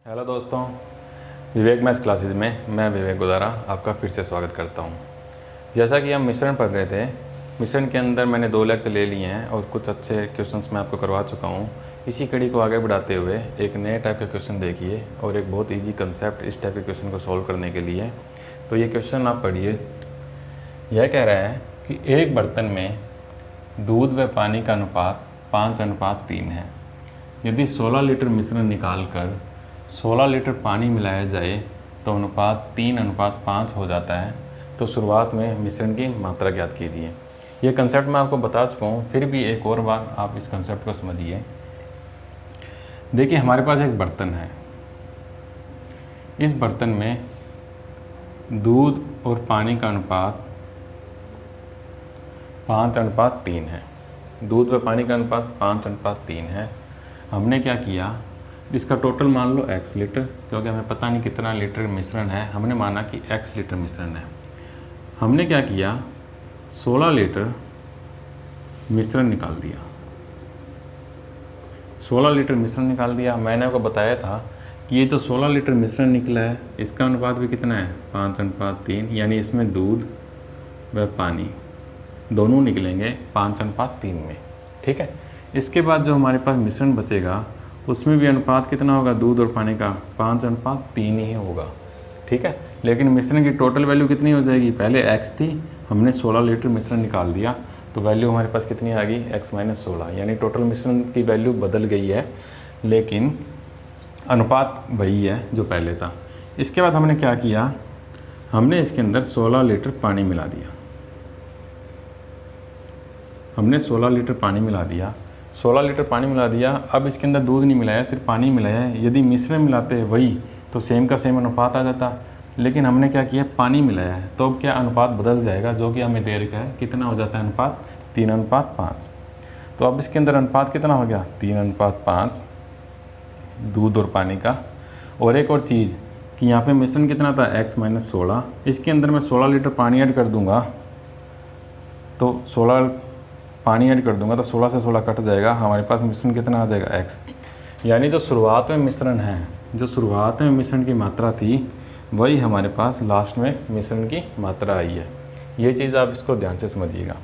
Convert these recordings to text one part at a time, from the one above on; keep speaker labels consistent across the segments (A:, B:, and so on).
A: Hello दोस्तों, विवेक maths classes में मैं विवेक गोदारा आपका फिर से स्वागत करता हूं। जैसा कि हम मिश्रण पढ़ रहे थे, मिश्रण के अंदर मैंने 2 लेक्चर ले लिए हैं और कुछ अच्छे क्वेश्चंस मैं आपको करवा चुका हूं। इसी कड़ी को आगे बढ़ाते हुए एक नए टाइप का क्वेश्चन देखिए और एक बहुत ईजी कंसेप्ट इस टाइप के क्वेश्चन को सॉल्व करने के लिए। तो ये क्वेश्चन आप पढ़िए। यह कह रहा है कि एक बर्तन में दूध व पानी का अनुपात 5:3 है। यदि 16 लीटर मिश्रण निकाल कर 16 लीटर पानी मिलाया जाए तो अनुपात 3:5 हो जाता है। तो शुरुआत में मिश्रण की मात्रा ज्ञात कीजिए। ये कंसेप्ट मैं आपको बता चुका हूँ, फिर भी एक और बार आप इस कंसेप्ट को समझिए। देखिए, हमारे पास एक बर्तन है। इस बर्तन में दूध और पानी का अनुपात 5:3 है। दूध व पानी का अनुपात 5:3 है। हमने क्या किया, इसका टोटल मान लो x लीटर, क्योंकि हमें पता नहीं कितना लीटर मिश्रण है, हमने माना कि x लीटर मिश्रण है। हमने क्या किया, 16 लीटर मिश्रण निकाल दिया। 16 लीटर मिश्रण निकाल दिया। मैंने आपको बताया था कि ये जो 16 लीटर मिश्रण निकला है, इसका अनुपात भी कितना है, 5:3, यानी इसमें दूध व पानी दोनों निकलेंगे 5:3 में। ठीक है। इसके बाद जो हमारे पास मिश्रण बचेगा उसमें भी अनुपात कितना होगा, दूध और पानी का 5:3 ही होगा। ठीक है। लेकिन मिश्रण की टोटल वैल्यू कितनी हो जाएगी, पहले x थी, हमने 16 लीटर मिश्रण निकाल दिया तो वैल्यू हमारे पास कितनी आ गई, x - 16, यानी टोटल मिश्रण की वैल्यू बदल गई है लेकिन अनुपात वही है जो पहले था। इसके बाद हमने क्या किया, हमने इसके अंदर 16 लीटर पानी मिला दिया। हमने 16 लीटर पानी मिला दिया। 16 लीटर पानी मिला दिया। अब इसके अंदर दूध नहीं मिलाया, सिर्फ पानी मिलाया है। यदि मिश्रण मिलाते वही तो सेम का सेम अनुपात आ जाता, लेकिन हमने क्या किया, पानी मिलाया है, तो अब क्या अनुपात बदल जाएगा, जो कि हमें दे रखा है। कितना हो जाता है अनुपात, 3:5। तो अब इसके अंदर अनुपात कितना हो गया, 3:5 दूध और पानी का। और एक और चीज़ कि यहाँ पे मिश्रण कितना था, x - 16। इसके अंदर मैं 16 लीटर पानी ऐड कर दूँगा तो 16 पानी ऐड कर दूंगा तो 16 से 16 कट जाएगा, हमारे पास मिश्रण कितना आ जाएगा, x। यानी जो शुरुआत में मिश्रण है, जो शुरुआत में मिश्रण की मात्रा थी वही हमारे पास लास्ट में मिश्रण की मात्रा आई है। ये चीज़ आप इसको ध्यान से समझिएगा।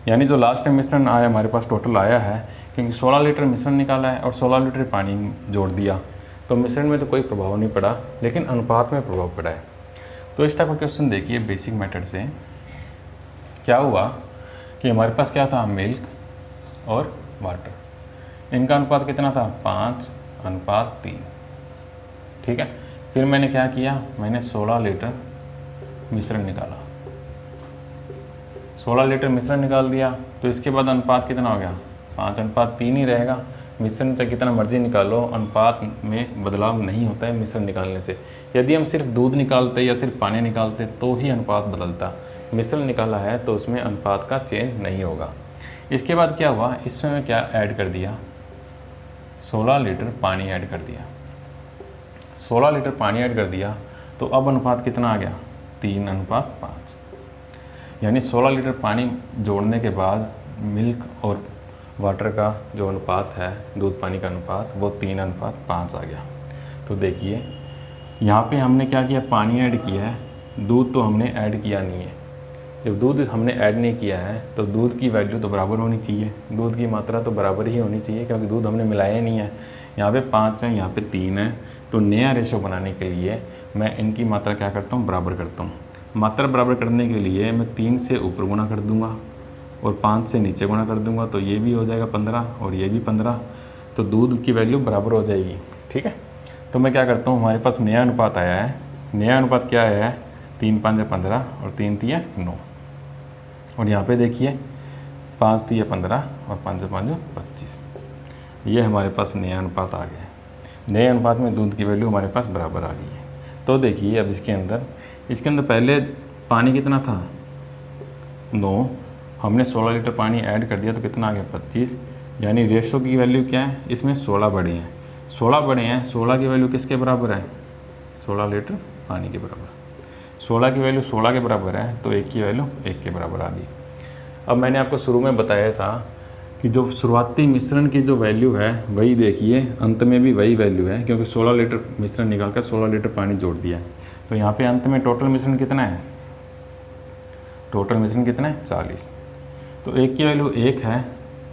A: यानी जो लास्ट में मिश्रण आया हमारे पास टोटल आया है, क्योंकि 16 लीटर मिश्रण निकाला है और 16 लीटर पानी जोड़ दिया, तो मिश्रण में तो कोई प्रभाव नहीं पड़ा लेकिन अनुपात में प्रभाव पड़ा है। तो इस टाइप का क्वेश्चन देखिए बेसिक मेथड से। क्या हुआ कि हमारे पास क्या था, मिल्क और वाटर, इनका अनुपात कितना था, 5:3। ठीक है। फिर मैंने क्या किया, मैंने 16 लीटर मिश्रण निकाला। 16 लीटर मिश्रण निकाल दिया तो इसके बाद अनुपात कितना हो गया, 5:3 ही रहेगा। मिश्रण से कितना मर्जी निकालो, अनुपात में बदलाव नहीं होता है मिश्रण निकालने से। यदि हम सिर्फ दूध निकालते या सिर्फ पानी निकालते तो ही अनुपात बदलता। मिश्रण निकाला है तो उसमें अनुपात का चेंज नहीं होगा। इसके बाद क्या हुआ, इसमें मैं क्या ऐड कर दिया, 16 लीटर पानी ऐड कर दिया। 16 लीटर पानी ऐड कर दिया तो अब अनुपात कितना आ गया, 3:5। यानी 16 लीटर पानी जोड़ने के बाद मिल्क और वाटर का जो अनुपात है, दूध पानी का अनुपात, वो 3:5 आ गया। तो देखिए यहाँ पे हमने क्या किया, पानी ऐड किया है, दूध तो हमने ऐड किया नहीं है। जब दूध हमने ऐड नहीं किया है तो दूध की वैल्यू तो बराबर होनी चाहिए, दूध की मात्रा तो बराबर ही होनी चाहिए, क्योंकि दूध हमने मिलाया नहीं है। यहाँ पे 5 है, यहाँ पे 3 है, तो नया रेशो बनाने के लिए मैं इनकी मात्रा क्या करता हूँ, बराबर करता हूँ। मात्रा बराबर करने के लिए मैं 3 से ऊपर गुणा कर दूँगा और 5 से नीचे गुणा कर दूँगा, तो ये भी हो जाएगा 15 और ये भी 15, तो दूध की वैल्यू बराबर हो जाएगी। ठीक है। तो मैं क्या करता हूँ, हमारे पास नया अनुपात आया है। नया अनुपात क्या आया है, 3×5 = 15 और 3×3 = 9। और यहाँ पे देखिए 5×3 = 15 और 5×5 = 25। ये हमारे पास नया अनुपात आ गया है। नए अनुपात में दूध की वैल्यू हमारे पास बराबर आ गई है। तो देखिए अब इसके अंदर पहले पानी कितना था, 9, हमने 16 लीटर पानी ऐड कर दिया तो कितना आ गया, 25। यानी रेशो की वैल्यू क्या है, इसमें 16 बड़े हैं। 16 बड़े हैं, 16 की वैल्यू किसके बराबर है, 16 लीटर पानी के बराबर। 16 की वैल्यू 16 के बराबर है तो 1 की वैल्यू 1 के बराबर आ गई। अब मैंने आपको शुरू में बताया था कि जो शुरुआती मिश्रण की जो वैल्यू है वही देखिए अंत में भी वही वैल्यू है, क्योंकि 16 लीटर मिश्रण निकाल कर 16 लीटर पानी जोड़ दिया है। तो यहाँ पे अंत में टोटल मिश्रण कितना है, टोटल मिश्रण कितना है 40। तो एक की वैल्यू 1 है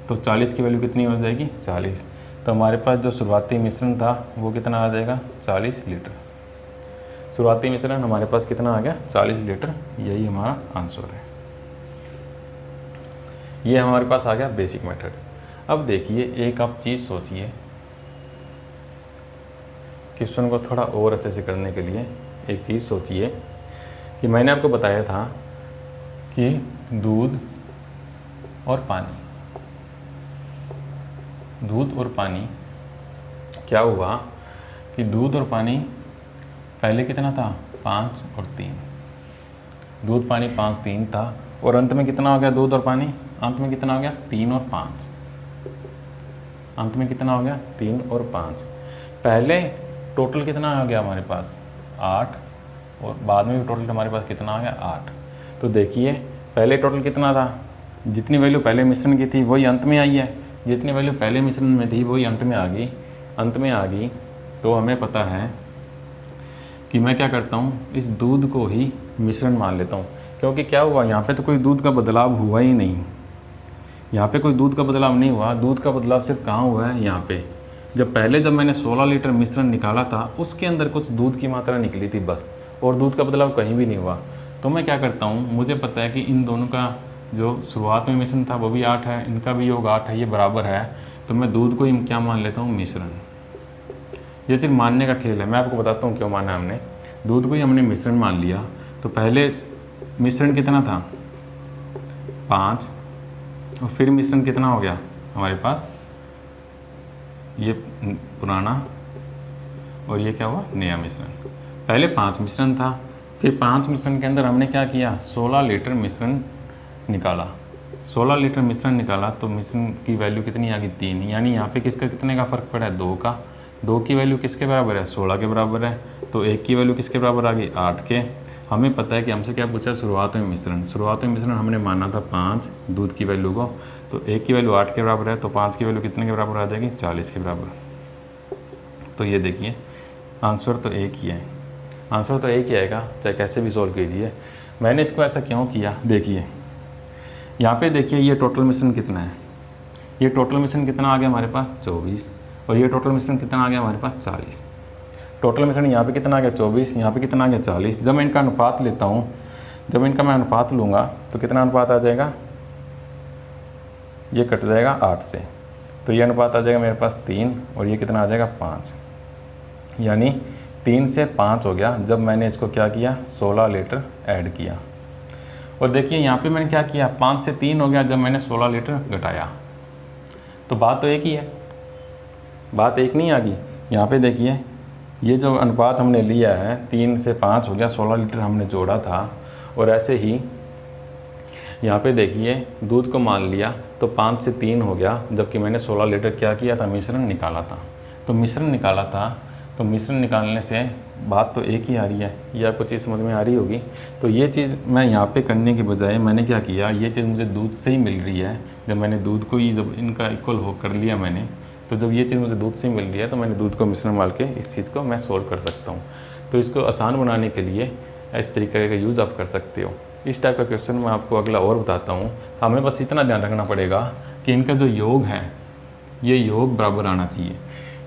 A: तो 40 की वैल्यू कितनी हो जाएगी 40। तो हमारे पास जो शुरुआती मिश्रण था वो कितना आ जाएगा 40 लीटर। शुरुआती मिश्रण हमारे पास कितना आ गया 40 लीटर, यही हमारा आंसर है। ये हमारे पास आ गया बेसिक मेथड। अब देखिए एक आप चीज़ सोचिए, क्वेश्चन को थोड़ा और अच्छे से करने के लिए एक चीज़ सोचिए कि मैंने आपको बताया था कि दूध और पानी क्या हुआ कि दूध और पानी पहले कितना था 5 और 3, दूध पानी 5 3 था, और अंत में कितना हो गया दूध और पानी, अंत में कितना हो गया 3 और 5, अंत में कितना हो गया 3 और 5। पहले टोटल कितना आ गया हमारे पास 8, और बाद में भी टोटल हमारे पास कितना आ गया 8। तो देखिए पहले टोटल कितना था, जितनी वैल्यू पहले मिश्रण की थी वही अंत में आई है, जितनी वैल्यू पहले मिश्रण में थी वही अंत में आ गई। तो हमें पता है कि मैं क्या करता हूँ, इस दूध को ही मिश्रण मान लेता हूँ, क्योंकि क्या हुआ यहाँ पे तो कोई दूध का बदलाव हुआ ही नहीं, यहाँ पे कोई दूध का बदलाव नहीं हुआ। दूध का बदलाव सिर्फ कहाँ हुआ है यहाँ पे, जब मैंने 16 लीटर मिश्रण निकाला था उसके अंदर कुछ दूध की मात्रा निकली थी बस, और दूध का बदलाव कहीं भी नहीं हुआ। तो मैं क्या करता हूँ, मुझे पता है कि इन दोनों का जो शुरुआत में मिश्रण था वो भी 8 है, इनका भी योग 8 है, ये बराबर है। तो मैं दूध को ही क्या मान लेता हूँ मिश्रण। ये सिर्फ मानने का खेल है, मैं आपको बताता हूँ क्यों माना हमने। दूध को ही हमने मिश्रण मान लिया, तो पहले मिश्रण कितना था 5, और फिर मिश्रण कितना हो गया हमारे पास ये पुराना, और ये क्या हुआ नया मिश्रण। पहले 5 मिश्रण था, फिर 5 मिश्रण के अंदर हमने क्या किया 16 लीटर मिश्रण निकाला। 16 लीटर मिश्रण निकाला तो मिश्रण की वैल्यू कितनी आ गई 3, यानी यहाँ पे किसका कितने का फ़र्क पड़ा है 2 का। 2 की वैल्यू किसके बराबर है 16 के बराबर है, तो 1 की वैल्यू किसके बराबर आ गई 8 के। हमें पता है कि हमसे क्या पूछा शुरुआत में मिश्रण हमने माना था 5 दूध की वैल्यू को, तो 1 की वैल्यू 8 के बराबर है, तो 5 की वैल्यू कितने के बराबर आ जाएगी 40 के बराबर। तो ये देखिए आंसर तो एक ही है, आंसर तो एक ही आएगा चाहे कैसे भी सॉल्व कीजिए। मैंने इसको ऐसा क्यों किया, देखिए यहाँ पे देखिए ये टोटल मिश्रण कितना है, ये टोटल मिश्रण कितना आ गया हमारे पास 24, और ये टोटल मिश्रण कितना आ गया हमारे पास 40। टोटल मिश्रण यहाँ पे कितना आ गया 24, यहाँ पे कितना आ गया 40। जब मैं इनका अनुपात लेता हूँ, जब इनका मैं अनुपात लूँगा तो कितना अनुपात आ जाएगा, ये कट जाएगा 8 से, तो ये अनुपात आ जाएगा मेरे पास 3, और ये कितना आ जाएगा 5, यानी 3 से 5 हो गया जब मैंने इसको क्या किया 16 लीटर ऐड किया। और देखिए यहाँ पे मैंने क्या किया 5 से 3 हो गया जब मैंने 16 लीटर घटाया। तो बात तो एक ही है, बात एक नहीं आ गई। यहाँ पे देखिए ये जो अनुपात हमने लिया है 3 से 5 हो गया, 16 लीटर हमने जोड़ा था, और ऐसे ही यहाँ पे देखिए दूध को मान लिया तो 5 से 3 हो गया, जबकि मैंने 16 लीटर क्या किया था मिश्रण निकाला था। तो मिश्रण निकाला था, तो मिश्रण निकालने से बात तो एक ही आ रही है, ये आपको चीज़ समझ में आ रही होगी। तो ये चीज़ मैं यहाँ पे करने के बजाय मैंने क्या किया, ये चीज़ मुझे दूध से ही मिल रही है। जब मैंने दूध को ही जब इनका इक्वल हो कर लिया मैंने, तो जब ये चीज़ मुझे दूध से ही मिल रही है तो मैंने दूध को मिश्रण मान के इस चीज़ को मैं सोल्व कर सकता हूँ। तो इसको आसान बनाने के लिए इस तरीके का यूज़ आप कर सकते हो। इस टाइप का क्वेश्चन मैं आपको अगला और बताता हूँ। हमें बस इतना ध्यान रखना पड़ेगा कि इनका जो योग है ये योग बराबर आना चाहिए।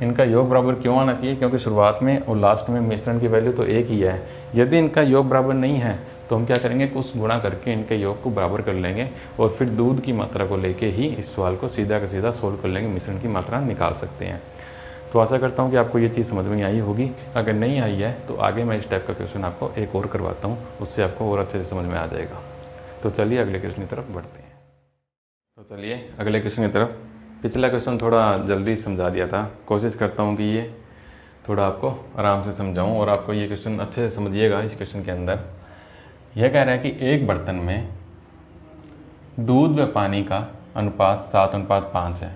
A: इनका योग बराबर क्यों आना चाहिए, क्योंकि शुरुआत में और लास्ट में मिश्रण की वैल्यू तो एक ही है। यदि इनका योग बराबर नहीं है तो हम क्या करेंगे, कुछ गुणा करके इनके योग को बराबर कर लेंगे, और फिर दूध की मात्रा को लेके ही इस सवाल को सीधा का सीधा सोल्व कर लेंगे, मिश्रण की मात्रा निकाल सकते हैं। तो आशा करता हूँ कि आपको ये चीज़ समझ में आई होगी। अगर नहीं आई है तो आगे मैं इस टाइप का क्वेश्चन आपको एक और करवाता हूँ, उससे आपको और अच्छे से समझ में आ जाएगा। तो चलिए अगले क्वेश्चन की तरफ बढ़ते हैं। तो चलिए अगले क्वेश्चन की तरफ। पिछला क्वेश्चन थोड़ा जल्दी समझा दिया था, कोशिश करता हूँ कि ये थोड़ा आपको आराम से समझाऊँ और आपको ये क्वेश्चन अच्छे से समझिएगा। इस क्वेश्चन के अंदर यह कह रहा है कि एक बर्तन में दूध व पानी का अनुपात 7:5 है।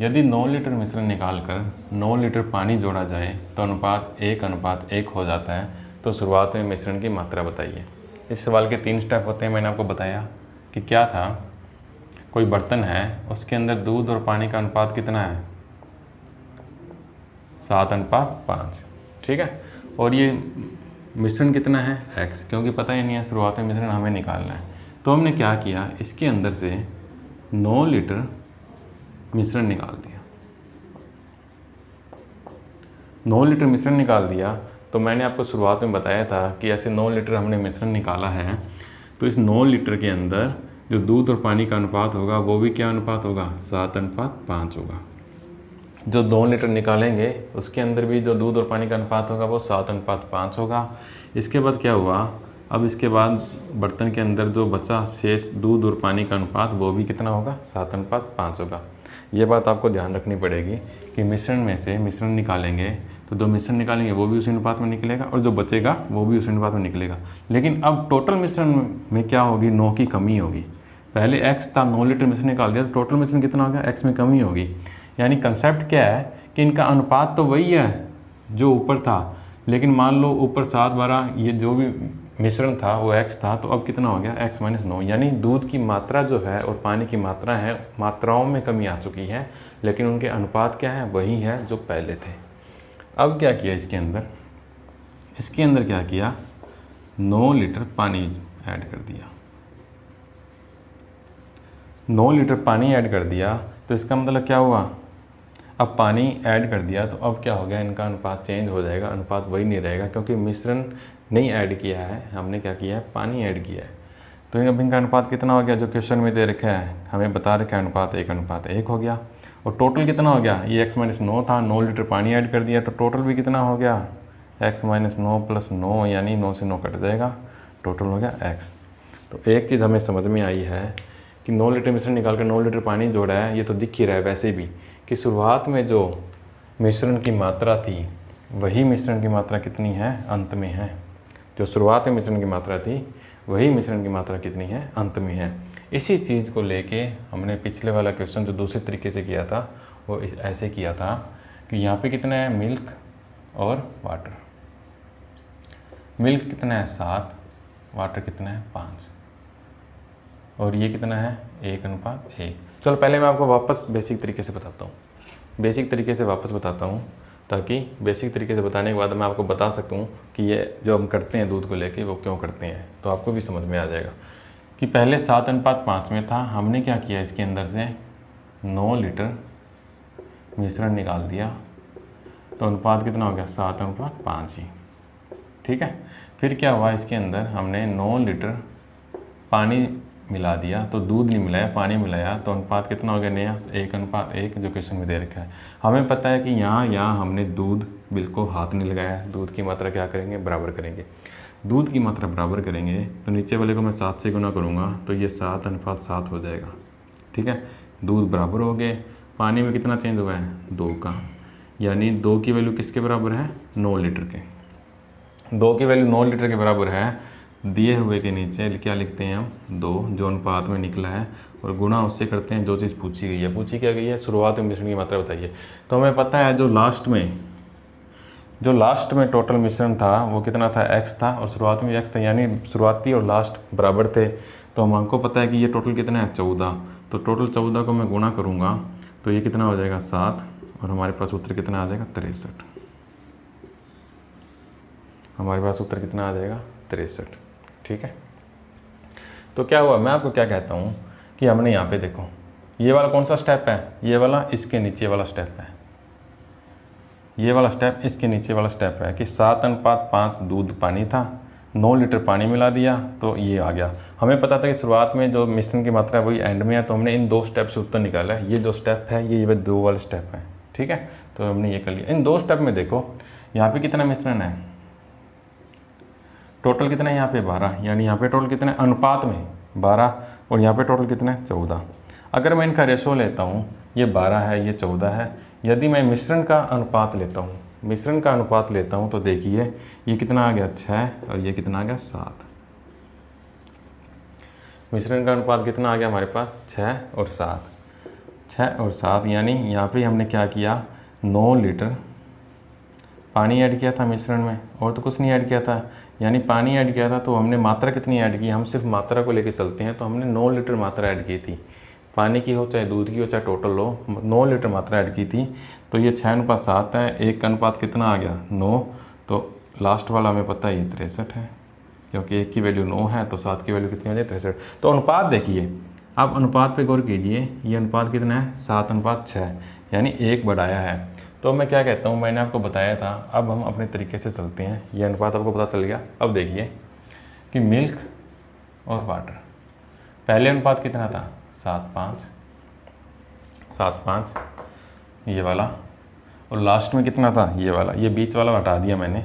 A: यदि 9 लीटर मिश्रण निकालकर 9 लीटर पानी जोड़ा जाए तो अनुपात 1:1 हो जाता है। तो शुरुआत में मिश्रण की मात्रा बताइए। इस सवाल के 3 स्टेप होते हैं, मैंने आपको बताया कि क्या था। कोई बर्तन है, उसके अंदर दूध और पानी का अनुपात कितना है? 7:5, ठीक है। और ये मिश्रण कितना है? x, क्योंकि पता ही नहीं है शुरुआत में मिश्रण हमें निकालना है। तो हमने क्या किया, इसके अंदर से 9 लीटर मिश्रण निकाल दिया। 9 लीटर मिश्रण निकाल दिया। तो मैंने आपको शुरुआत में बताया था कि ऐसे 9 लीटर हमने मिश्रण निकाला है, तो इस 9 लीटर के अंदर जो दूध और पानी का अनुपात होगा वो भी क्या अनुपात होगा? 7:5 होगा। जो 2 लीटर निकालेंगे उसके अंदर भी जो दूध और पानी का अनुपात होगा वो 7:5 होगा। इसके बाद क्या हुआ, अब इसके बाद बर्तन के अंदर जो बचा शेष दूध और पानी का अनुपात वो भी कितना होगा? 7:5 होगा। ये बात आपको ध्यान रखनी पड़ेगी कि मिश्रण में से मिश्रण निकालेंगे तो जो मिश्रण निकालेंगे वो भी उसी अनुपात में निकलेगा और जो बचेगा वो भी उसी अनुपात में निकलेगा। लेकिन अब टोटल मिश्रण में क्या होगी? 9 की कमी होगी। पहले x था, 9 लीटर मिश्रण निकाल दिया तो टोटल मिश्रण कितना हो गया? x में कमी होगी। यानी कंसेप्ट क्या है कि इनका अनुपात तो वही है जो ऊपर था, लेकिन मान लो ऊपर 7/12 ये जो भी मिश्रण था वो x था, तो अब कितना हो गया? x - 9। यानी दूध की मात्रा जो है और पानी की मात्रा है, मात्राओं में कमी आ चुकी है, लेकिन उनके अनुपात क्या है? वही है जो पहले थे। अब क्या किया इसके अंदर क्या किया? 9 लीटर पानी ऐड कर दिया। 9 लीटर पानी ऐड कर दिया तो इसका मतलब क्या हुआ? अब पानी ऐड कर दिया तो अब क्या हो गया? इनका अनुपात चेंज हो जाएगा, अनुपात वही नहीं रहेगा, क्योंकि मिश्रण नहीं ऐड किया है, हमने क्या किया है? पानी ऐड किया है। तो अब इनका अनुपात कितना हो गया? जो क्वेश्चन में दे रखा है, हमें बता रखा है अनुपात 1:1 हो गया। और टोटल कितना हो गया? ये x - 9 था, 9 लीटर पानी ऐड कर दिया तो टोटल भी कितना हो गया? x - 9 + 9, यानी 9 से 9 कट जाएगा, टोटल हो गया x। तो एक चीज़ हमें समझ में आई है कि 9 लीटर मिश्रण निकाल कर 9 लीटर पानी जोड़ा है। ये तो दिख ही रहा है वैसे भी कि शुरुआत में जो मिश्रण की मात्रा थी वही मिश्रण की मात्रा कितनी है? अंत में है। जो शुरुआत में मिश्रण की मात्रा थी वही मिश्रण की मात्रा कितनी है? अंत में है। इसी चीज़ को लेके हमने पिछले वाला क्वेश्चन जो दूसरे तरीके से किया था वो ऐसे किया था कि यहाँ पे कितना है? मिल्क और वाटर। मिल्क कितना है? 7, वाटर कितना है? 5, और ये कितना है? 1:1। चलो पहले मैं आपको वापस बेसिक तरीके से बताता हूँ। बेसिक तरीके से वापस बताता हूँ ताकि बेसिक तरीके से बताने के बाद मैं आपको बता सकूँ कि ये जो हम करते हैं दूध को लेके वो क्यों करते हैं, तो आपको भी समझ में आ जाएगा। कि पहले 7:5 में था, हमने क्या किया? इसके अंदर से 9 लीटर मिश्रण निकाल दिया तो अनुपात कितना हो गया? 7:5 ही, ठीक है। फिर क्या हुआ? इसके अंदर हमने 9 लीटर पानी मिला दिया, तो दूध नहीं मिलाया, पानी मिलाया, तो अनुपात कितना हो गया? नया 1:1, जो क्वेश्चन में दे रखा है। हमें पता है कि यहाँ हमने दूध बिल्कुल हाथ नहीं लगाया, दूध की मात्रा क्या करेंगे? बराबर करेंगे। दूध की मात्रा बराबर करेंगे तो नीचे वाले को मैं 7 से गुना करूँगा तो ये 7:7 हो जाएगा, ठीक है। दूध बराबर हो गए। पानी में कितना चेंज हुआ है? 2 का, यानी 2 की वैल्यू किसके बराबर है? 9 लीटर के। 2 की वैल्यू 9 लीटर के बराबर है। दिए हुए के नीचे क्या लिखते हैं हम? 2, जो अनुपात में निकला है, और गुना उससे करते हैं जो चीज़ पूछी गई है। पूछी क्या गई है? शुरुआत में मिश्रण की मात्रा बताइए। तो हमें पता है जो लास्ट में टोटल मिश्रण था वो कितना था? x था, और शुरुआत में x था, यानी शुरुआती और लास्ट बराबर थे। तो हमको पता है कि ये टोटल कितना है? 14। तो टोटल 14 को मैं गुना करूँगा तो ये कितना हो जाएगा? 7, और हमारे पास उत्तर कितना आ जाएगा? 63। हमारे पास उत्तर कितना आ जाएगा? 63, ठीक है। तो क्या हुआ? मैं आपको क्या कहता हूँ कि हमने यहाँ पे देखो, ये वाला कौन सा स्टेप है? ये वाला इसके नीचे वाला स्टेप है। ये वाला स्टेप इसके नीचे वाला स्टेप है कि 7:5 दूध पानी था, 9 लीटर पानी मिला दिया तो ये आ गया। हमें पता था कि शुरुआत में जो मिश्रण की मात्रा है वही एंड में है, तो हमने इन 2 स्टेप से उत्तर निकाला है। ये जो स्टेप है ये 2 वाले स्टेप है, ठीक है। तो हमने ये कर लिया। इन 2 स्टेप में देखो यहाँ पे कितना मिश्रण है? टोटल कितना है यहाँ पे? 12, यानी यहाँ पे टोटल कितना है? अनुपात में 12, और यहाँ पे टोटल कितना है? 14। अगर मैं इनका रेशो लेता हूँ, ये 12 है, ये 14 है। यदि मैं मिश्रण का अनुपात लेता हूँ तो देखिए ये कितना आ गया? 6, और ये कितना आ गया? 7। मिश्रण का अनुपात कितना आ गया हमारे पास? 6 और 7। 6 और 7, यानी यहाँ पे हमने क्या किया? 9 लीटर पानी ऐड किया था मिश्रण में, और तो कुछ नहीं ऐड किया था। यानी पानी ऐड किया था तो हमने मात्रा कितनी ऐड की? हम सिर्फ मात्रा को लेके चलते हैं, तो हमने 9 लीटर मात्रा ऐड की थी। पानी की हो चाहे दूध की हो चाहे टोटल हो, 9 लीटर मात्रा ऐड की थी। तो ये 6:7 है, 1 का अनुपात कितना आ गया 9। तो लास्ट वाला हमें पता है ये 63 है, क्योंकि 1 की वैल्यू 9 है तो 7 की वैल्यू कितनी हो जाए 63। तो अनुपात देखिए, आप अनुपात पे गौर कीजिए, ये अनुपात कितना है 7:6, यानी 1 बढ़ाया है। तो मैं क्या कहता हूँ, मैंने आपको बताया था, अब हम अपने तरीके से चलते हैं। ये अनुपात आपको पता चल गया। अब देखिए कि मिल्क और वाटर, पहले अनुपात कितना था 7:5 ये वाला, और लास्ट में कितना था ये वाला, ये बीच वाला हटा दिया मैंने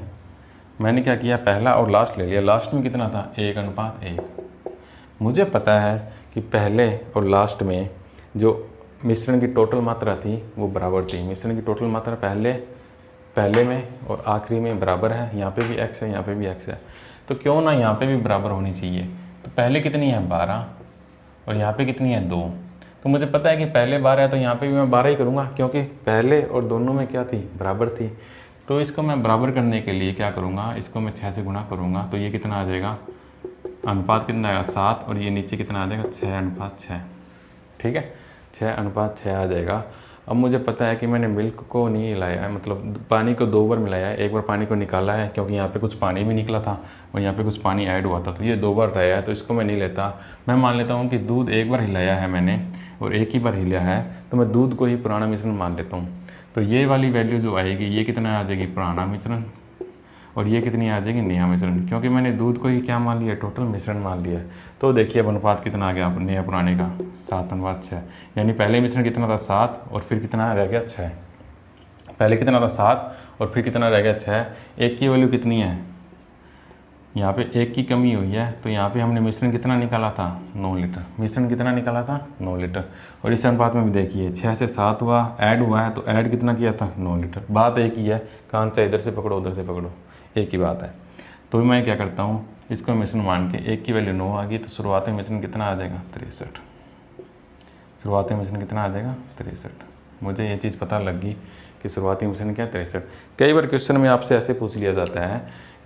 A: क्या किया, पहला और लास्ट ले लिया। लास्ट में कितना था 1:1। मुझे पता है कि पहले और लास्ट में जो मिश्रण की टोटल मात्रा थी वो बराबर थी। मिश्रण की टोटल मात्रा पहले में और आखिरी में बराबर है। यहाँ पे भी x है, यहाँ पे भी x है, तो क्यों ना यहाँ पे भी बराबर होनी चाहिए। तो पहले कितनी है 12 और यहाँ पे कितनी है 2। तो मुझे पता है कि पहले 12 है तो यहाँ पे भी मैं 12 ही करूँगा, क्योंकि पहले और दोनों में क्या थी, बराबर थी। तो इसको मैं बराबर करने के लिए क्या करूँगा, इसको मैं 6 से गुणा करूँगा। तो ये कितना आ जाएगा, अनुपात कितना आएगा 7, और ये नीचे कितना आ जाएगा 6:6। ठीक है, 6:6 आ जाएगा। अब मुझे पता है कि मैंने मिल्क को नहीं हिलाया है, मतलब पानी को 2 बार मिलाया है। एक बार पानी को निकाला है क्योंकि यहाँ पे कुछ पानी भी निकला था और यहाँ पे कुछ पानी ऐड हुआ था, तो ये 2 बार रहा है, तो इसको मैं नहीं लेता। मैं मान लेता हूँ कि दूध 1 बार हिलाया है मैंने और 1 ही बार हिलाया है, तो मैं दूध को ही पुराना मिश्रण मान लेता हूँ। तो ये वाली वैल्यू जो आएगी, ये कितना आ जाएगी पुराना मिश्रण, और ये कितनी आ जाएगी नया मिश्रण, क्योंकि मैंने दूध को ही क्या मान लिया, टोटल मिश्रण मान लिया। तो देखिए अब अनुपात कितना आ गया नया पुराने का 7:6, यानी पहले मिश्रण कितना था 7 और फिर कितना रह गया 6। पहले कितना था 7 और फिर कितना रह गया 6। 1 की वैल्यू कितनी है, यहाँ पे 1 की कमी हुई है, तो यहाँ पे हमने मिश्रण कितना निकाला था 9 लीटर। मिश्रण कितना निकाला था 9 लीटर। और इस अनुपात में भी देखिए 6 से 7 ऐड हुआ है, तो ऐड कितना किया था 9 लीटर। बात एक ही है, कान चाहे इधर से पकड़ो उधर से पकड़ो, एक ही बात है। तो मैं क्या करता हूँ, इसको मिश्रण मान के 1 की वैल्यू 9 आ गई, तो शुरुआती मिश्रण कितना आ जाएगा 63। शुरुआती मिश्रण कितना आ जाएगा 63। मुझे ये चीज़ पता लग गई कि शुरुआती मिश्रण क्या 63। कई बार क्वेश्चन में आपसे ऐसे पूछ लिया जाता है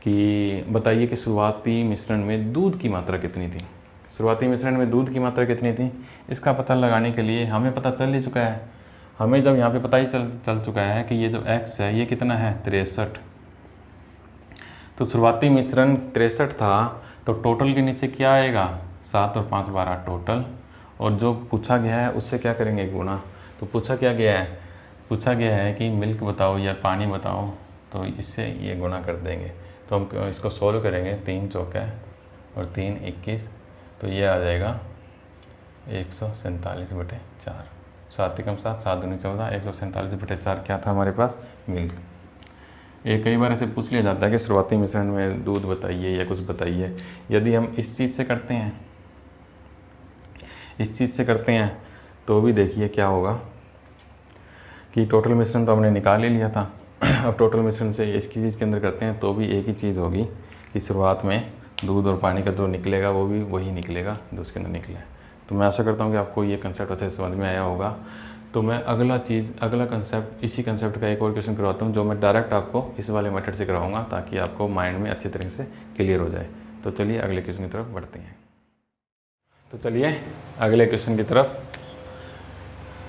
A: कि बताइए कि शुरुआती मिश्रण में दूध की मात्रा कितनी थी। शुरुआती मिश्रण में दूध की मात्रा कितनी थी, इसका पता लगाने के लिए हमें पता चल ही चुका है। हमें जब यहाँ पे पता ही चल चुका है कि ये जो x है ये कितना है 63, तो शुरुआती मिश्रण 63 था, तो टोटल के नीचे क्या आएगा 7 और 5 12 टोटल, और जो पूछा गया है उससे क्या करेंगे गुणा। तो पूछा क्या गया है, पूछा गया है कि मिल्क बताओ या पानी बताओ, तो इससे ये गुणा कर देंगे। तो हम इसको सोल्व करेंगे, 3 चौका और 3 21, तो ये आ जाएगा 147/4। 7 एकम 7, 7 दूनी 14, 147/4 क्या था हमारे पास मिल्क। ये कई बार ऐसे पूछ लिया जाता है कि शुरुआती मिश्रण में दूध बताइए या कुछ बताइए। यदि हम इस चीज़ से करते हैं, इस चीज़ से करते हैं, तो भी देखिए क्या होगा कि टोटल मिश्रण तो हमने निकाल ही लिया था। अब टोटल मिश्रण से इसकी चीज़ के अंदर करते हैं तो भी एक ही चीज़ होगी कि शुरुआत में दूध और पानी का जो निकलेगा वो भी वही निकलेगा जो उसके अंदर निकला है। तो मैं आशा करता हूँ कि आपको ये कंसेप्ट अच्छे से समझ में आया होगा। तो मैं अगला कंसेप्ट, इसी कंसेप्ट का एक और क्वेश्चन करवाता हूँ, जो मैं डायरेक्ट आपको इस वाले मेथड से कराऊंगा, ताकि आपको माइंड में अच्छी तरह से क्लियर हो जाए। तो चलिए अगले क्वेश्चन की तरफ बढ़ते हैं। तो चलिए अगले क्वेश्चन की तरफ।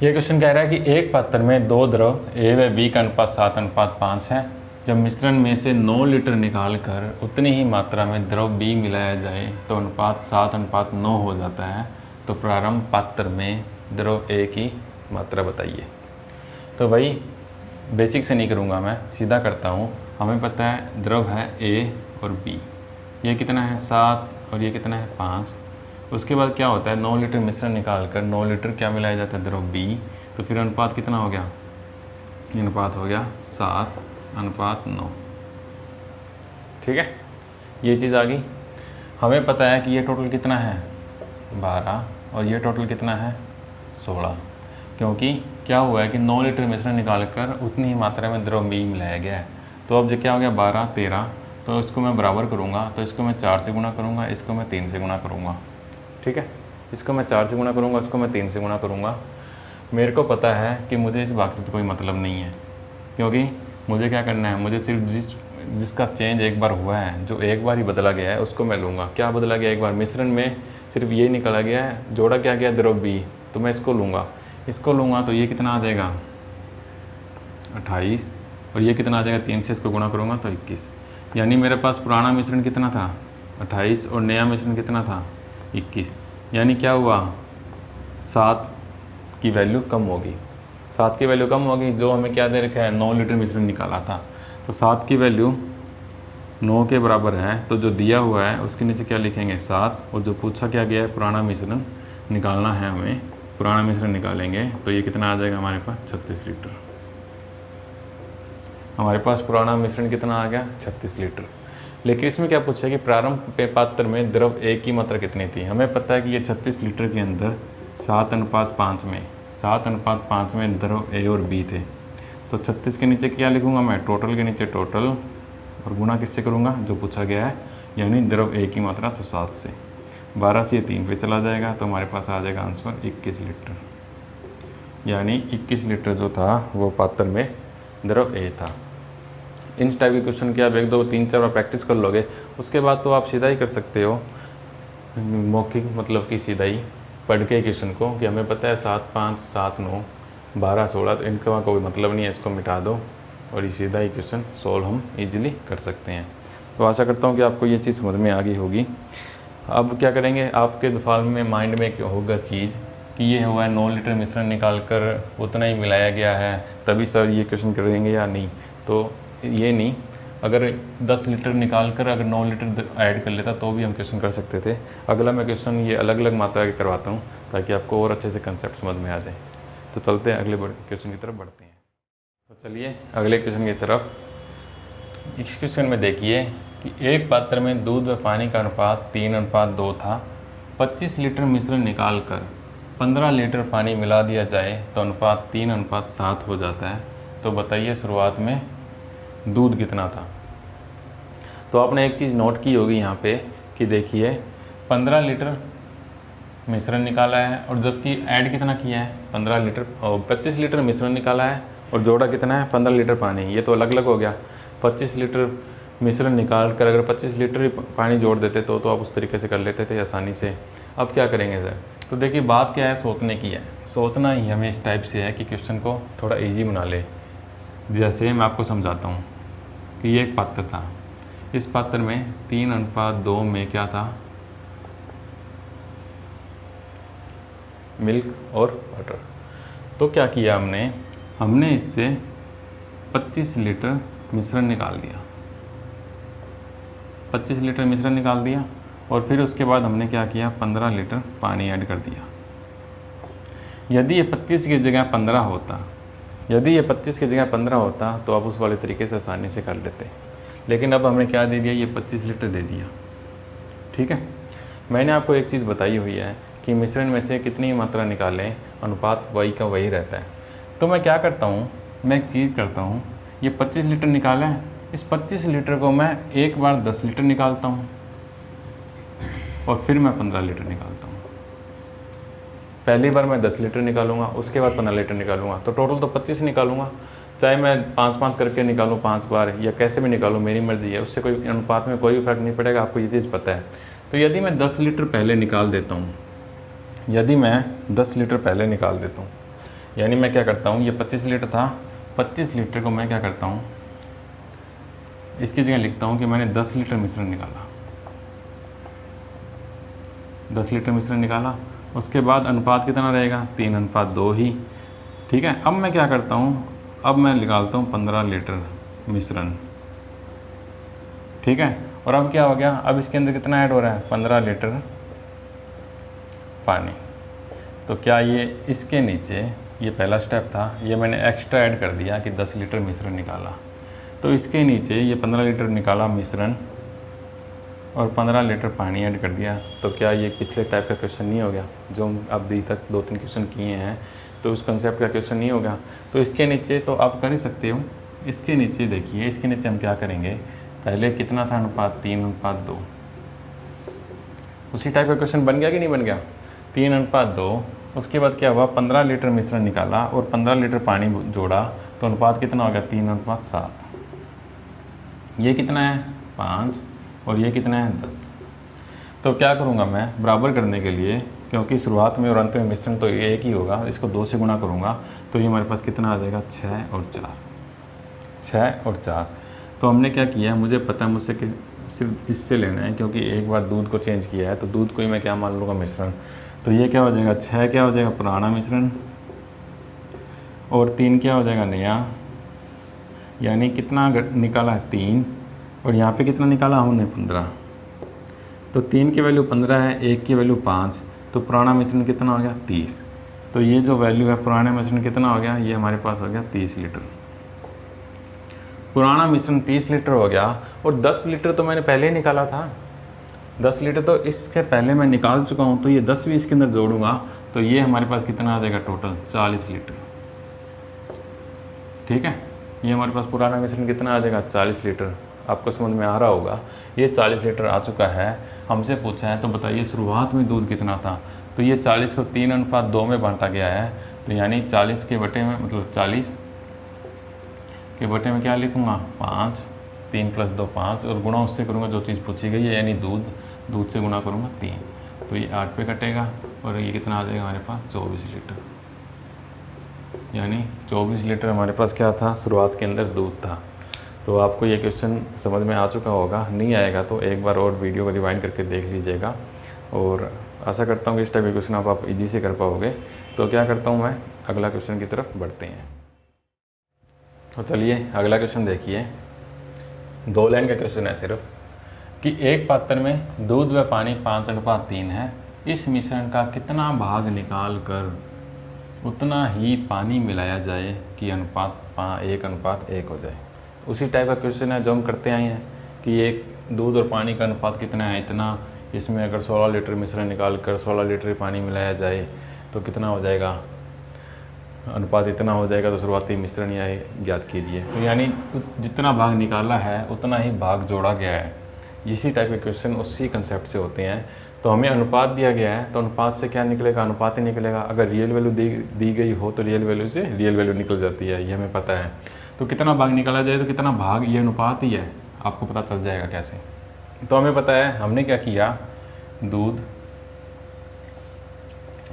A: ये क्वेश्चन कह रहा है कि एक पात्र में 2 द्रव A व B का अनुपात 7:5 है। जब मिश्रण में से 9 लीटर निकाल कर उतनी ही मात्रा में द्रव B मिलाया जाए तो अनुपात 7:9 हो जाता है। तो प्रारंभ पात्र में द्रव A की मात्रा बताइए। तो भाई बेसिक से नहीं करूँगा, मैं सीधा करता हूँ। हमें पता है द्रव है A और B, ये कितना है 7 और ये कितना है 5। उसके बाद क्या होता है, 9 लीटर मिश्रण निकाल कर 9 लीटर क्या मिलाया जाता है द्रव B, तो फिर अनुपात कितना हो गया, अनुपात हो गया 7:9। ठीक है, ये चीज़ आ गई। हमें पता है कि ये टोटल कितना है 12 और ये टोटल कितना है 16, क्योंकि क्या हुआ है कि 9 लीटर मिश्रण निकाल कर उतनी ही मात्रा में द्रव B मिलाया गया है। तो अब जो क्या हो गया 12 13, तो इसको मैं बराबर करूँगा, तो इसको मैं 4 से गुणा करूँगा, इसको मैं 3 से गुणा करूँगा। ठीक है, इसको मैं 4 से गुणा करूँगा, इसको मैं 3 से गुणा करूँगा। मेरे को पता है कि मुझे इस भाग से तो कोई मतलब नहीं है, क्योंकि मुझे क्या करना है, मुझे सिर्फ जिसका चेंज एक बार हुआ है, जो एक बार ही बदला गया है, उसको मैं लूँगा। क्या बदला गया, एक बार मिश्रण में सिर्फ ये निकाला गया है, जोड़ा क्या गया द्रव B, तो मैं इसको लूँगा तो ये कितना आ जाएगा 28, और ये कितना आ जाएगा 3 से इसको गुणा करूँगा तो 21। यानी मेरे पास पुराना मिश्रण कितना था 28 और नया मिश्रण कितना था 21। यानी क्या हुआ 7 की वैल्यू कम होगी, 7 की वैल्यू कम होगी। जो हमें क्या दे रखा है 9 लीटर मिश्रण निकाला था, तो 7 की वैल्यू 9 के बराबर है, तो जो दिया हुआ है उसके नीचे क्या लिखेंगे 7, और जो पूछा क्या गया है पुराना मिश्रण निकालना है हमें, पुराना मिश्रण निकालेंगे तो ये कितना आ जाएगा हमारे पास 36 लीटर। हमारे पास पुराना मिश्रण कितना आ गया 36 लीटर। लेकिन इसमें क्या पूछा है कि प्रारंभ पात्र में द्रव A की मात्रा कितनी थी। हमें पता है कि ये 36 लीटर के अंदर 7:5 में द्रव A और B थे। तो 36 के नीचे क्या लिखूंगा मैं, टोटल के नीचे टोटल, और गुणा किससे करूंगा जो पूछा गया है, यानी द्रव A की मात्रा तो 7 से, 12 से 3 पे चला जाएगा, तो हमारे पास आ जाएगा आंसर 21 लीटर। यानी 21 लीटर जो था वो पात्र में द्रव A था। इन टाइप के क्वेश्चन की आप 1 2 3 4 बार प्रैक्टिस कर लोगे, उसके बाद तो आप सीधा ही कर सकते हो मौखिक, मतलब कि सीधा ही पढ़ के क्वेश्चन को, कि हमें पता है 7 5 7 9 12 16, तो इनका कोई मतलब नहीं है, इसको मिटा दो और ये सीधा ही क्वेश्चन सॉल्व हम इजीली कर सकते हैं। तो आशा करता हूँ कि आपको ये चीज़ समझ में आ गई होगी। अब क्या करेंगे, आपके दिमाग में माइंड में क्या होगा चीज़ कि ये हुआ है 9 लीटर मिश्रण निकाल कर उतना ही मिलाया गया है, तभी सर ये क्वेश्चन करेंगे या नहीं। तो ये नहीं, अगर 10 लीटर निकाल कर अगर 9 लीटर ऐड कर लेता तो भी हम क्वेश्चन कर सकते थे। अगला मैं क्वेश्चन ये अलग अलग मात्रा के करवाता हूँ ताकि आपको और अच्छे से कंसेप्ट समझ में आ जाए। तो चलते हैं अगले क्वेश्चन की तरफ बढ़ते हैं। तो चलिए अगले क्वेश्चन की तरफ। इस क्वेश्चन में देखिए कि एक पात्र में दूध व पानी का अनुपात 3:2 था। 25 लीटर मिश्रण निकाल कर 15 लीटर पानी मिला दिया जाए तो अनुपात 3:7 हो जाता है। तो बताइए शुरुआत में दूध कितना था। तो आपने एक चीज़ नोट की होगी यहाँ पे कि देखिए 15 लीटर मिश्रण निकाला है और जबकि ऐड कितना किया है 15 लीटर, और 25 लीटर मिश्रण निकाला है और जोड़ा कितना है 15 लीटर पानी। ये तो अलग अलग हो गया। 25 लीटर मिश्रण निकाल कर अगर 25 लीटर पानी जोड़ देते तो आप उस तरीके से कर लेते थे आसानी से। अब क्या करेंगे सर, तो देखिए बात क्या है, सोचने की है। सोचना ही हमें इस टाइप से है कि क्वेश्चन को थोड़ा ईजी बना ले। जैसे मैं आपको समझाता हूँ कि ये एक पात्र था, इस पात्र में 3:2 में क्या था, मिल्क और वाटर। तो क्या किया हमने इससे 25 लीटर मिश्रण निकाल दिया, 25 लीटर मिश्रण निकाल दिया, और फिर उसके बाद हमने क्या किया 15 लीटर पानी ऐड कर दिया। यदि ये 25 की जगह 15 होता, यदि ये 25 की जगह 15 होता तो आप उस वाले तरीके से आसानी से कर लेते, लेकिन अब हमने क्या दे दिया, ये 25 लीटर दे दिया। ठीक है, मैंने आपको एक चीज़ बताई हुई है कि मिश्रण में से कितनी मात्रा निकालें अनुपात वही का वही रहता है। तो मैं क्या करता हूँ, मैं एक चीज़ करता हूँ, ये 25 लीटर निकाला है, इस 25 लीटर को मैं एक बार 10 लीटर निकालता हूँ और फिर मैं 15 लीटर निकालता हूँ। पहली बार मैं 10 लीटर निकालूंगा, उसके बाद 15 लीटर निकालूंगा, तो टोटल तो 25 निकालूंगा। चाहे मैं 5-5 करके निकालूं 5 बार या कैसे भी निकालूं, मेरी मर्जी है, उससे कोई अनुपात में कोई भी फर्क नहीं पड़ेगा, आपको ये चीज़ पता है। तो यदि मैं 10 लीटर पहले निकाल देता हूँ, यदि मैं 10 लीटर पहले निकाल देता हूँ, यानी मैं क्या करता हूँ, ये 25 लीटर था, 25 लीटर को मैं क्या करता हूँ, इसकी जगह लिखता हूँ कि मैंने 10 लीटर मिश्रण निकाला, 10 लीटर मिश्रण निकाला, उसके बाद अनुपात कितना रहेगा 3:2 ही। ठीक है, अब मैं क्या करता हूँ, अब मैं निकालता हूँ 15 लीटर मिश्रण। ठीक है, और अब क्या हो गया, अब इसके अंदर कितना ऐड हो रहा है 15 लीटर पानी। तो क्या ये इसके नीचे, ये पहला स्टेप था, ये मैंने एक्स्ट्रा ऐड कर दिया कि 10 लीटर मिश्रण निकाला, तो इसके नीचे ये 15 लीटर निकाला मिश्रण और 15 लीटर पानी ऐड कर दिया। तो क्या ये पिछले टाइप का क्वेश्चन नहीं हो गया, जो हम अभी तक 2-3 क्वेश्चन किए हैं, तो उस कंसेप्ट का क्वेश्चन नहीं होगा। तो इसके नीचे तो आप कर ही सकते हो, इसके नीचे देखिए, इसके नीचे हम क्या करेंगे, पहले कितना था अनुपात 3:2, उसी टाइप का क्वेश्चन बन गया कि नहीं बन गया, 3:2। उसके बाद क्या हुआ, 15 लीटर मिश्रण निकाला और 15 लीटर पानी जोड़ा, तो अनुपात कितना हो गया 3:7। ये कितना है 5 और ये कितना है 10। तो क्या करूँगा मैं, बराबर करने के लिए क्योंकि शुरुआत में और अंत में मिश्रण तो एक ही होगा, इसको 2 से गुना करूँगा तो ये हमारे पास कितना आ जाएगा 6 और 4, 6 और 4। तो हमने क्या किया, मुझे पता है मुझसे कि सिर्फ इससे लेना है, क्योंकि एक बार दूध को चेंज किया है तो दूध को ही मैं क्या मान लूँगा मिश्रण। तो ये क्या हो जाएगा 6 क्या हो जाएगा पुराना मिश्रण और 3 क्या हो जाएगा नया, यानी कितना निकाला है 3 और यहाँ पे कितना निकाला हमने 15। तो 3 की वैल्यू 15 है, 1 की वैल्यू 5, तो पुराना मिश्रण कितना हो गया 30। तो ये जो वैल्यू है पुराने मिश्रण कितना हो गया, ये हमारे पास हो गया 30 लीटर। पुराना मिश्रण 30 लीटर हो गया और 10 लीटर तो मैंने पहले ही निकाला था, 10 लीटर तो इससे पहले मैं निकाल चुका हूँ, तो ये 10 भी इसके अंदर जोड़ूंगा तो ये हमारे पास कितना आ जाएगा टोटल 40 लीटर। ठीक है, ये हमारे पास पुराना मिश्रण कितना आ जाएगा 40 लीटर। आपको समझ में आ रहा होगा, ये 40 लीटर आ चुका है। हमसे पूछा है तो बताइए शुरुआत में दूध कितना था, तो ये 40 को 3:2 में बांटा गया है, तो यानी 40 के बटे में मतलब 40 के बटे में क्या लिखूँगा 5, 3 + 2 5 और गुणा उससे करूँगा जो चीज़ पूछी गई है, यानी दूध से गुणा करूँगा 3, तो ये 8 पे कटेगा और ये कितना आ जाएगा हमारे पास 24 लीटर। यानी 24 लीटर हमारे पास क्या था शुरुआत के अंदर दूध था। तो आपको ये क्वेश्चन समझ में आ चुका होगा, नहीं आएगा तो एक बार और वीडियो को रिवाइंड करके देख लीजिएगा और आशा करता हूँ कि इस टाइप के क्वेश्चन आप इजी से कर पाओगे। तो क्या करता हूँ मैं, अगला क्वेश्चन की तरफ बढ़ते हैं। तो चलिए अगला क्वेश्चन देखिए, 2 लाइन का क्वेश्चन है सिर्फ कि एक पात्र में दूध व पानी 5:3 है, इस मिश्रण का कितना भाग निकाल कर उतना ही पानी मिलाया जाए कि अनुपात 1:1 हो जाए। उसी टाइप का क्वेश्चन है जो हम करते आए हैं कि एक दूध और पानी का अनुपात कितना है इतना, इसमें अगर 16 लीटर मिश्रण निकाल कर 16 लीटर पानी मिलाया जाए तो कितना हो जाएगा, अनुपात इतना हो जाएगा, तो शुरुआती मिश्रण यह ज्ञात कीजिए। तो यानी जितना भाग निकाला है उतना ही भाग जोड़ा गया है। इसी टाइप के क्वेश्चन उसी कंसेप्ट से होते हैं। तो हमें अनुपात दिया गया है तो अनुपात से क्या निकलेगा, अनुपात ही निकलेगा। अगर रियल वैल्यू दी गई हो तो रियल वैल्यू से रियल वैल्यू निकल जाती है, ये हमें पता है। तो कितना भाग निकाला जाए तो कितना भाग, ये अनुपात ही है, आपको पता चल जाएगा कैसे। तो हमें पता है हमने क्या किया, दूध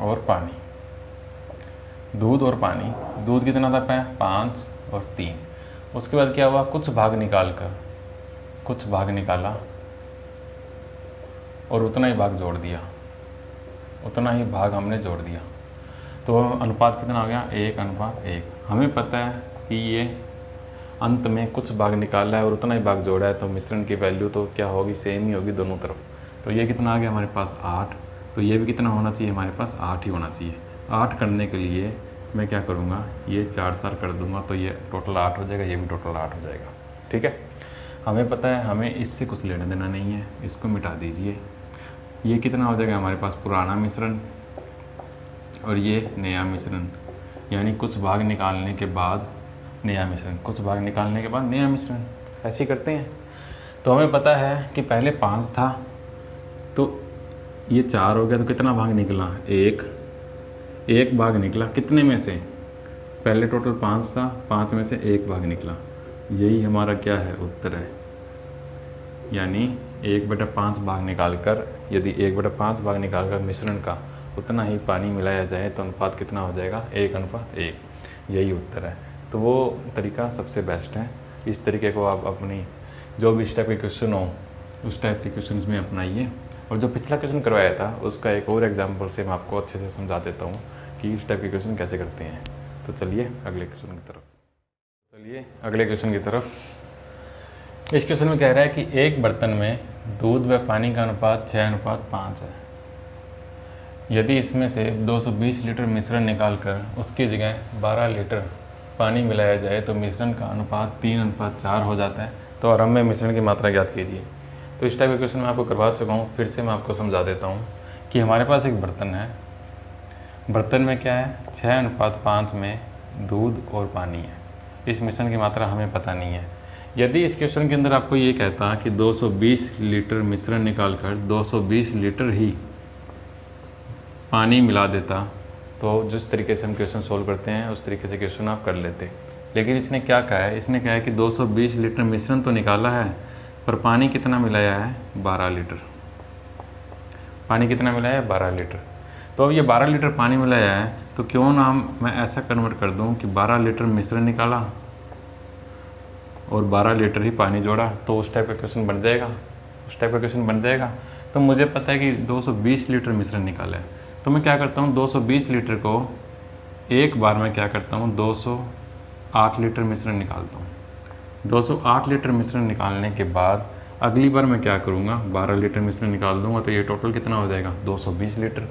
A: और पानी, दूध और पानी, दूध कितना था 5 और 3। उसके बाद क्या हुआ, कुछ भाग निकाला और उतना ही भाग जोड़ दिया, उतना ही भाग हमने जोड़ दिया। तो अनुपात कितना हो गया 1:1। हमें पता है कि ये अंत में कुछ भाग निकाला है और उतना ही भाग जोड़ा है, तो मिश्रण की वैल्यू तो क्या होगी, सेम ही होगी दोनों तरफ। तो ये कितना आ गया हमारे पास 8, तो ये भी कितना होना चाहिए हमारे पास 8 ही होना चाहिए। 8 करने के लिए मैं क्या करूँगा, ये 4 कर दूँगा तो ये टोटल 8 हो जाएगा, ये भी टोटल 8 हो जाएगा। ठीक है, हमें पता है हमें इससे कुछ लेना देना नहीं है, इसको मिटा दीजिए। ये कितना हो जाएगा हमारे पास पुराना मिश्रण और ये नया मिश्रण, यानी कुछ भाग निकालने के बाद नया मिश्रण, कुछ भाग निकालने के बाद नया मिश्रण, ऐसे ही करते हैं। तो हमें पता है कि पहले 5 था तो ये 4 हो गया, तो कितना भाग निकला, एक भाग निकला। कितने में से, पहले टोटल 5 था, 5 में से 1 भाग निकला। यही हमारा क्या है, उत्तर है। यानी 1/5 भाग निकाल कर, यदि 1/5 भाग निकाल कर मिश्रण का उतना ही पानी मिलाया जाए तो अनुपात कितना हो जाएगा 1:1, यही उत्तर है। तो वो तरीका सबसे बेस्ट है। इस तरीके को आप अपनी जो भी इस टाइप के क्वेश्चन हो उस टाइप के क्वेश्चन में अपनाइए। और जो पिछला क्वेश्चन करवाया था उसका एक और एग्जाम्पल से मैं आपको अच्छे से समझा देता हूँ कि इस टाइप के क्वेश्चन कैसे करते हैं। तो चलिए अगले क्वेश्चन की तरफ। इस क्वेश्चन में कह रहा है कि एक बर्तन में दूध व पानी का अनुपात 6:5 है। यदि इसमें से 220 लीटर मिश्रण निकालकर उसकी जगह 12 लीटर पानी मिलाया जाए तो मिश्रण का अनुपात 3:4 हो जाता है। तो आरंभ में मिश्रण की मात्रा ज्ञात कीजिए। तो इस टाइप के क्वेश्चन मैं आपको करवा चुका हूँ, फिर से मैं आपको समझा देता हूँ कि हमारे पास एक बर्तन है, बर्तन में क्या है 6:5 में दूध और पानी है। इस मिश्रण की मात्रा हमें पता नहीं है। यदि इस क्वेश्चन के अंदर आपको ये कहता कि 220 लीटर मिश्रण निकालकर 220 लीटर ही पानी मिला देता, तो जिस तरीके से हम क्वेश्चन सोल्व करते हैं उस तरीके से क्वेश्चन आप कर लेते। लेकिन इसने क्या कहा है, इसने कहा है कि 220 लीटर मिश्रण तो निकाला है पर पानी कितना मिलाया है 12 लीटर। पानी कितना मिलाया है 12 लीटर। तो अब ये 12 लीटर पानी मिलाया है, तो क्यों ना मैं ऐसा कन्वर्ट कर दूं कि 12 लीटर मिश्रण निकाला और 12 लीटर ही पानी जोड़ा, तो उस टाइप का क्वेश्चन बन जाएगा, उस टाइप का क्वेश्चन बन जाएगा। तो मुझे पता है कि 220 लीटर मिश्रण निकाला है, तो मैं क्या करता हूँ 220 लीटर को एक बार में क्या करता हूँ 208 लीटर मिश्रण निकालता हूँ। 208 लीटर मिश्रण निकालने के बाद अगली बार मैं क्या करूँगा 12 लीटर मिश्रण निकाल दूँगा, तो ये टोटल कितना हो जाएगा 220 लीटर।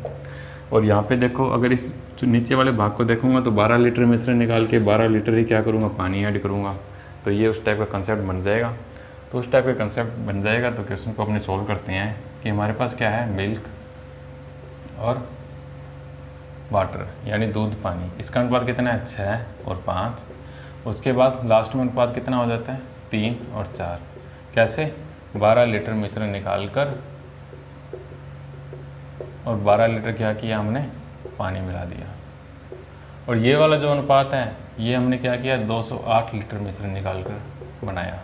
A: और यहाँ पे देखो, अगर इस नीचे वाले भाग को देखूँगा तो 12 लीटर मिश्रण निकाल के 12 लीटर ही क्या करूँगा पानी ऐड करूँगा, तो ये उस टाइप का कंसेप्ट बन जाएगा। तो उस टाइप का कंसेप्ट बन जाएगा तो क्वेश्चन को अपने सॉल्व करते हैं कि हमारे पास क्या है, मिल्क और वाटर यानी दूध पानी, इसका अनुपात कितना है 6 और 5। उसके बाद लास्ट में अनुपात कितना हो जाता है 3 और 4। कैसे, 12 लीटर मिश्रण निकाल कर और 12 लीटर क्या किया हमने पानी मिला दिया। और ये वाला जो अनुपात है ये हमने क्या किया 208 लीटर मिश्रण निकाल कर बनाया।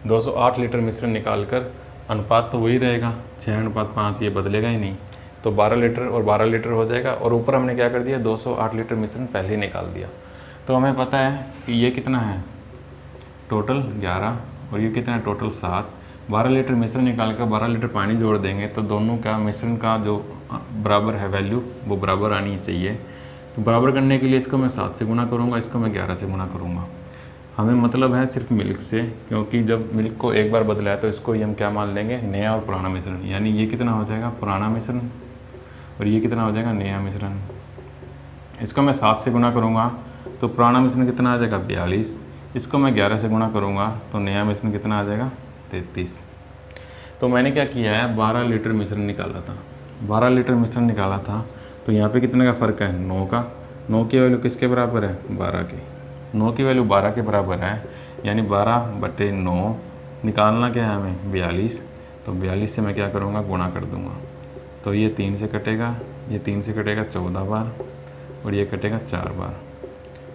A: 208 लीटर मिश्रण निकाल कर अनुपात तो वही रहेगा 6:5, ये बदलेगा ही नहीं, तो 12 लीटर और 12 लीटर हो जाएगा। और ऊपर हमने क्या कर दिया 208 लीटर मिश्रण पहले ही निकाल दिया। तो हमें पता है कि ये कितना है टोटल 11 और ये कितना है टोटल 7। 12 लीटर मिश्रण निकाल कर 12 लीटर पानी जोड़ देंगे तो दोनों का मिश्रण का जो बराबर है वैल्यू वो बराबर आनी चाहिए। तो बराबर करने के लिए इसको मैं 7 से गुना करूँगा, इसको मैं 11 से गुना करूँगा। हमें मतलब है सिर्फ मिल्क से, क्योंकि जब मिल्क को एक बार बदला है तो इसको ही हम क्या मान लेंगे नया और पुराना मिश्रण, यानी ये कितना हो जाएगा पुराना मिश्रण और ये कितना हो जाएगा नया मिश्रण। इसको मैं 7 से गुना करूँगा तो पुराना मिश्रण कितना आ जाएगा 42। इसको मैं 11 से गुना करूँगा तो नया मिश्रण कितना आ जाएगा 33। तो मैंने क्या किया है 12 लीटर मिश्रण निकाला था, 12 लीटर मिश्रण निकाला था। तो यहाँ पे कितने का फ़र्क है 9 का। 9 की वैल्यू किसके बराबर है 12 की। 9 की वैल्यू 12 के बराबर है, यानी 12/9 निकालना क्या है हमें 42। तो 42 से मैं क्या करूँगा गुणा कर दूँगा, तो ये 3 से कटेगा, ये 3 से कटेगा 14 बार और ये कटेगा 4 बार।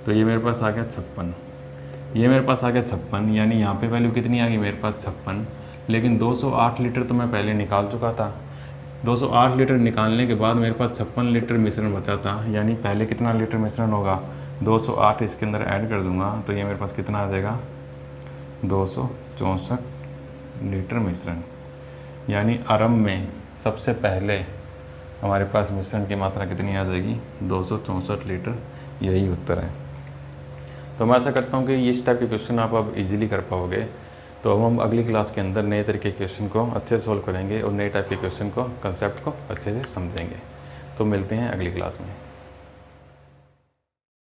A: तो ये मेरे पास आ गया 56। ये मेरे पास आ गया 56, यानी यहाँ पे वैल्यू कितनी आ गई मेरे पास 56। लेकिन 208 लीटर तो मैं पहले निकाल चुका था। 208 लीटर निकालने के बाद मेरे पास 56 लीटर मिश्रण बचा था, यानी पहले कितना लीटर मिश्रण होगा 208 इसके अंदर ऐड कर दूंगा तो ये मेरे पास कितना आ जाएगा 264 लीटर मिश्रण। यानी आरंभ में सबसे पहले हमारे पास मिश्रण की मात्रा कितनी आ जाएगी 264 लीटर, यही उत्तर है। तो मैं ऐसा करता हूँ कि इस टाइप के क्वेश्चन आप अब इजीली कर पाओगे। तो अब हम अगली क्लास के अंदर नए तरीके के क्वेश्चन को अच्छे से सॉल्व करेंगे और नए टाइप के क्वेश्चन को कंसेप्ट को अच्छे से समझेंगे। तो मिलते हैं अगली क्लास में।